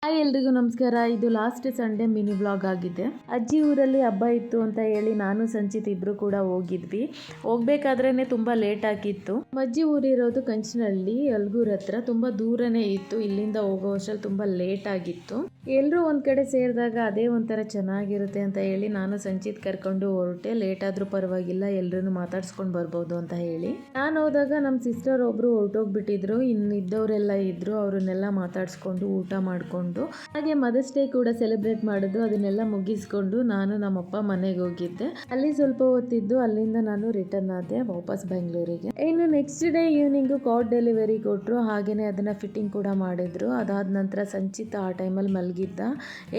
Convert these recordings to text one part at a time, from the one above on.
Hi ಎಲ್ರಿಗೂ ನಮಸ್ಕಾರ. ಇದು ಲಾಸ್ಟ್ ಸಂಡೇ ಮಿನಿ ವ್ಲಾಗ್ ಆಗಿದೆ. ಅಜ್ಜಿ ಊರಲ್ಲಿ ಹಬ್ಬ ಇತ್ತು ಅಂತ ಹೇಳಿ ನಾನು ಸಂಚಿತ್ ಇಬ್ರು ಕೂಡ ಹೋಗಿದ್ವಿ. ಹೋಗ್ಬೇಕಾದ್ರೇನೆ ತುಂಬಾ ಲೇಟ್ ಆಗಿತ್ತು. ಅಜ್ಜಿ ಊರಿರೋದು ಕಂಚನಹಳ್ಳಿ ಯಲ್ಗೂರ್ ಹತ್ರ, ತುಂಬಾ ದೂರನೇ ಇತ್ತು. ಇಲ್ಲಿಂದ ಹೋಗೋ ವರ್ಷದಲ್ಲಿ ತುಂಬಾ ಲೇಟ್ ಆಗಿತ್ತು. ಎಲ್ಲರೂ ಒಂದ್ ಕಡೆ ಸೇರಿದಾಗ ಅದೇ ಒಂಥರ ಚೆನ್ನಾಗಿರುತ್ತೆ ಅಂತ ಹೇಳಿ ನಾನು ಸಂಚಿತ್ ಕರ್ಕೊಂಡು ಹೊರಟೆ. ಲೇಟ್ ಆದ್ರೂ ಪರವಾಗಿಲ್ಲ, ಎಲ್ರನ್ನು ಮಾತಾಡ್ಸ್ಕೊಂಡು ಬರ್ಬೋದು ಅಂತ ಹೇಳಿ. ನಾನು ಹೋದಾಗ ನಮ್ಮ ಸಿಸ್ಟರ್ ಒಬ್ರು ಹೊರಟೋಗ್ಬಿಟ್ಟಿದ್ರು. ಇನ್ನಿದ್ದವರೆಲ್ಲ ಇದ್ರು, ಅವ್ರನ್ನೆಲ್ಲ ಮಾತಾಡ್ಸ್ಕೊಂಡು ಊಟ ಮಾಡ್ಕೊಂಡು ಹಾಗೆ ಮದರ್ಸ್ ಡೇ ಕೂಡ ಸೆಲೆಬ್ರೇಟ್ ಮಾಡಿದ್ರು. ಅದನ್ನೆಲ್ಲ ಮುಗಿಸ್ಕೊಂಡು ನಾನು ನಮ್ಮಪ್ಪ ಮನೆಗೆ ಹೋಗಿದ್ದೆ. ಅಲ್ಲಿ ಸ್ವಲ್ಪ ಹೊತ್ತಿದ್ದು ಅಲ್ಲಿಂದ ನಾನು ರಿಟರ್ನ್ ಆದೆ ವಾಪಸ್ ಬೆಂಗಳೂರಿಗೆ. ಇನ್ನು next day evening card delivery ಕೊಟ್ರು. ಹಾಗೇನೆ ಅದನ್ನ ಫಿಟ್ಟಿಂಗ್ ಕೂಡ ಮಾಡಿದ್ರು. ಅದಾದ ನಂತರ ಸಂಚಿತ್ ಆ ಟೈಮಲ್ಲಿ ಮಲಗಿದ್ದ.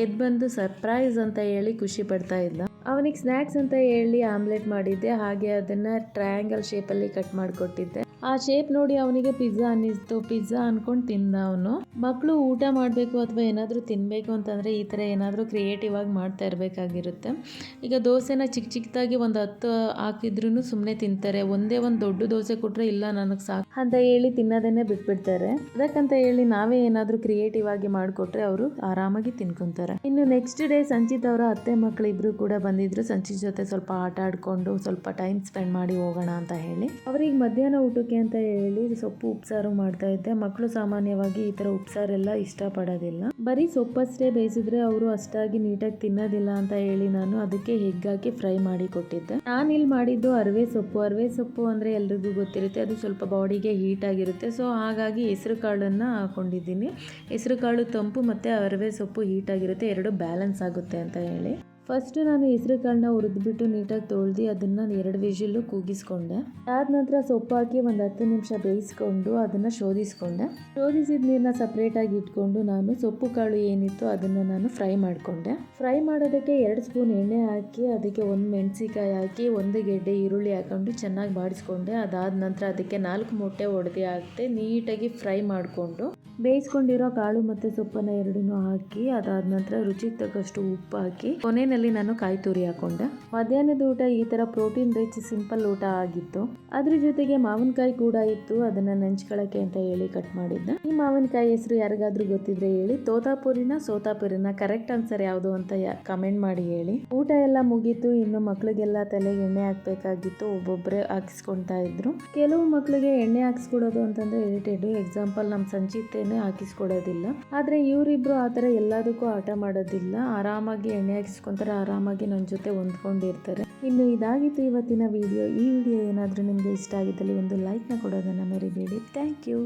ಎದ್ದು ಬಂದು ಸರ್ಪ್ರೈಸ್ ಅಂತ ಹೇಳಿ ಖುಷಿ ಪಡ್ತಾ ಇದ್ದ. ಅವನಿಗೆ ಸ್ನ್ಯಾಕ್ಸ್ ಅಂತ ಹೇಳಿ ಆಮ್ಲೆಟ್ ಮಾಡಿದ್ದೆ. ಹಾಗೆ ಅದನ್ನ ಟ್ರಯಾಂಗಲ್ ಶೇಪಲ್ಲಿ ಕಟ್ ಮಾಡಿಕೊಟ್ಟಿದ್ದೆ. ಆ ಶೇಪ್ ನೋಡಿ ಅವನಿಗೆ ಪಿಜ್ಜಾ ಅನ್ನಿಸ್ತು. ಪಿಜ್ಜಾ ಅನ್ಕೊಂಡು ತಿಂದ ಅವನು. ಮಕ್ಕಳು ಊಟ ಮಾಡಬೇಕು ಅಥವಾ ಏನಾದರೂ ತಿನ್ನಬೇಕು ಅಂತಂದರೆ ಈ ಥರ ಏನಾದರೂ ಕ್ರಿಯೇಟಿವ್ ಆಗಿ ಮಾಡ್ತಾ ಇರಬೇಕಾಗಿರುತ್ತೆ. ಈಗ ದೋಸೆನ ಚಿಕ್ಕ ಚಿಕ್ಕದಾಗಿ ಒಂದು 10 ಹಾಕಿದ್ರೂ ಸುಮ್ಮನೆ ತಿಂತಾರೆ. ಒಂದೇ ಒಂದು ದೊಡ್ಡ ದೋಸೆ ಕೊಟ್ಟರೆ ಇಲ್ಲ ನನಗೆ ಸಾಕು ಅಂತ ಹೇಳಿ ತಿನ್ನೋದನ್ನೇ ಬಿಟ್ಬಿಡ್ತಾರೆ. ಅದಕ್ಕಂತ ಹೇಳಿ ನಾವೇ ಏನಾದರೂ ಕ್ರಿಯೇಟಿವ್ ಆಗಿ ಮಾಡಿಕೊಟ್ರೆ ಅವರು ಆರಾಮಾಗಿ ತಿನ್ಕೊಂತಾರೆ. ಇನ್ನು ನೆಕ್ಸ್ಟ್ ಡೇ ಸಂಚಿತ್ ಅವರ ಅತ್ತೆ ಮಕ್ಕಳು ಇಬ್ರು ಕೂಡ ಬಂದಿದ್ರು. ಸಂಚಿತ್ ಜೊತೆ ಸ್ವಲ್ಪ ಆಟ ಆಡ್ಕೊಂಡು ಸ್ವಲ್ಪ ಟೈಮ್ ಸ್ಪೆಂಡ್ ಮಾಡಿ ಹೋಗೋಣ ಅಂತ ಹೇಳಿ ಅವರಿಗೆ ಮಧ್ಯಾಹ್ನ ಊಟಕ್ಕೆ ಅಂತ ಹೇಳಿ ಸೊಪ್ಪು ಉಪ್ಸಾರು ಮಾಡ್ತಾ ಇದ್ದೆ. ಮಕ್ಕಳು ಸಾಮಾನ್ಯವಾಗಿ ಈ ತರ ಉಪ್ಸಾರೆಲ್ಲ ಇಷ್ಟಪಡೋದಿಲ್ಲ. ಬರೀ ಸೊಪ್ಪಷ್ಟೇ ಬೇಯಿಸಿದ್ರೆ ಅವರು ಅಷ್ಟಾಗಿ ನೀಟಾಗಿ ತಿನ್ನೋದಿಲ್ಲ ಅಂತ ಹೇಳಿ ನಾನು ಅದಕ್ಕೆ ಎಗ್ ಹಾಕಿ ಫ್ರೈ ಮಾಡಿ ಕೊಟ್ಟಿದ್ದೆ. ನಾನು ಇಲ್ಲಿ ಮಾಡಿದ್ದು ಅರವೆ ಸೊಪ್ಪು ಅಂದ್ರೆ ಎಲ್ರಿಗೂ ಗೊತ್ತಿರುತ್ತೆ, ಅದು ಸ್ವಲ್ಪ ಬಾಡಿಗೆ ಹೀಟ್ ಆಗಿರುತ್ತೆ. ಸೊ ಹಾಗಾಗಿ ಹೆಸರು ಕಾಳನ್ನ ಹಾಕೊಂಡಿದ್ದೀನಿ. ಹೆಸರು ಕಾಳು ತಂಪು ಮತ್ತೆ ಅರವೆ ಸೊಪ್ಪು ಹೀಟ್ ಆಗಿರುತ್ತೆ, ಎರಡು ಬ್ಯಾಲೆನ್ಸ್ ಆಗುತ್ತೆ ಅಂತ ಹೇಳಿ ಫಸ್ಟ್ ನಾನು ಹೆಸರು ಕಾಳನ್ನ ಹುರಿದ್ಬಿಟ್ಟು ನೀಟಾಗಿ ತೊಳ್ದು ಅದನ್ನ 2 ವಿಷಿಲ್ಲು ಕೂಗಿಸ್ಕೊಂಡೆ. ಆದ ನಂತರ ಸೊಪ್ಪು ಹಾಕಿ ಒಂದು 10 ನಿಮಿಷ ಬೇಯಿಸ್ಕೊಂಡು ಅದನ್ನ ಶೋಧಿಸಿದ ನೀರನ್ನ ಸಪ್ರೇಟ್ ಆಗಿ ಇಟ್ಕೊಂಡು ನಾನು ಸೊಪ್ಪು ಕಾಳು ಏನಿತ್ತು ಅದನ್ನ ನಾನು ಫ್ರೈ ಮಾಡಿಕೊಂಡೆ. ಫ್ರೈ ಮಾಡೋದಕ್ಕೆ 2 ಸ್ಪೂನ್ ಎಣ್ಣೆ ಹಾಕಿ ಅದಕ್ಕೆ 1 ಮೆಣಸಿಕಾಯಿ ಹಾಕಿ 1 ಗೆಡ್ಡೆ ಈರುಳ್ಳಿ ಹಾಕೊಂಡು ಚೆನ್ನಾಗಿ ಬಾಡಿಸ್ಕೊಂಡೆ. ಅದಾದ ನಂತರ ಅದಕ್ಕೆ 4 ಮೊಟ್ಟೆ ಒಡೆದು ಹಾಕಿ ನೀಟಾಗಿ ಫ್ರೈ ಮಾಡಿಕೊಂಡು ಬೇಯಿಸ್ಕೊಂಡಿರೋ ಕಾಳು ಮತ್ತೆ ಸೊಪ್ಪನ್ನ ಎರಡನ್ನೂ ಹಾಕಿ ಅದಾದ ನಂತರ ರುಚಿಗೆ ತಕ್ಕಷ್ಟು ಉಪ್ಪು ಹಾಕಿ ಕೊನೆಯಲ್ಲಿ ನಾನು ಕಾಯಿ ತುರಿ ಹಾಕೊಂಡೆ. ಮಧ್ಯಾಹ್ನದ ಊಟ ಈ ತರ ಪ್ರೋಟೀನ್ ರಿಚ್ ಸಿಂಪಲ್ ಊಟ ಆಗಿತ್ತು. ಅದ್ರ ಜೊತೆಗೆ ಮಾವಿನಕಾಯಿ ಕೂಡ ಇತ್ತು, ಅದನ್ನ ನೆಂಚ್ಕೊಳ್ಳಕ್ಕೆ ಅಂತ ಹೇಳಿ ಕಟ್ ಮಾಡಿದ್ದೆ. ಈ ಮಾವಿನಕಾಯಿ ಹೆಸರು ಯಾರಿಗಾದ್ರೂ ಗೊತ್ತಿದ್ರೆ ಹೇಳಿ. ಸೋತಾಪುರಿನ ಕರೆಕ್ಟ್ ಆನ್ಸರ್ ಯಾವುದು ಅಂತ ಕಮೆಂಟ್ ಮಾಡಿ ಹೇಳಿ. ಊಟ ಎಲ್ಲ ಮುಗೀತು. ಇನ್ನು ಮಕ್ಳಿಗೆಲ್ಲ ತಲೆಗೆ ಎಣ್ಣೆ ಹಾಕ್ಬೇಕಾಗಿತ್ತು. ಒಬ್ಬೊಬ್ರೆ ಹಾಕಿಸ್ಕೊಳ್ತಾ ಇದ್ರು. ಕೆಲವು ಮಕ್ಳಿಗೆ ಎಣ್ಣೆ ಹಾಕಿಸ್ಕೊಡೋದು ಅಂತಂದ್ರೆ ಇರಿಟೇಟ್. ಎಕ್ಸಾಂಪಲ್ ನಮ್ ಸಂಚಿತ್ತೇನೆ ಹಾಕಿಸ್ಕೊಡೋದಿಲ್ಲ. ಆದ್ರೆ ಇವರಿಬ್ರು ಆತರ ಎಲ್ಲದಕ್ಕೂ ಆಟ ಮಾಡೋದಿಲ್ಲ. ಆರಾಮಾಗಿ ಎಣ್ಣೆ ಹಾಕಿಸ್ಕೊಂತಾರೆ, ಆರಾಮಾಗಿ ನನ್ನ ಜೊತೆ ಹೊಂದ್ಕೊಂಡಿರ್ತಾರೆ. ಇನ್ನು ಇದಾಗಿತ್ತು ಇವತ್ತಿನ ವಿಡಿಯೋ. ಈ ವಿಡಿಯೋ ಏನಾದರೂ ನಿಮಗೆ ಇಷ್ಟ ಆಗಿದ್ದಲ್ಲಿ ಒಂದು ಲೈಕ್ನ ಕೊಡೋದನ್ನ ಮರಿಬೇಡಿ. Thank you.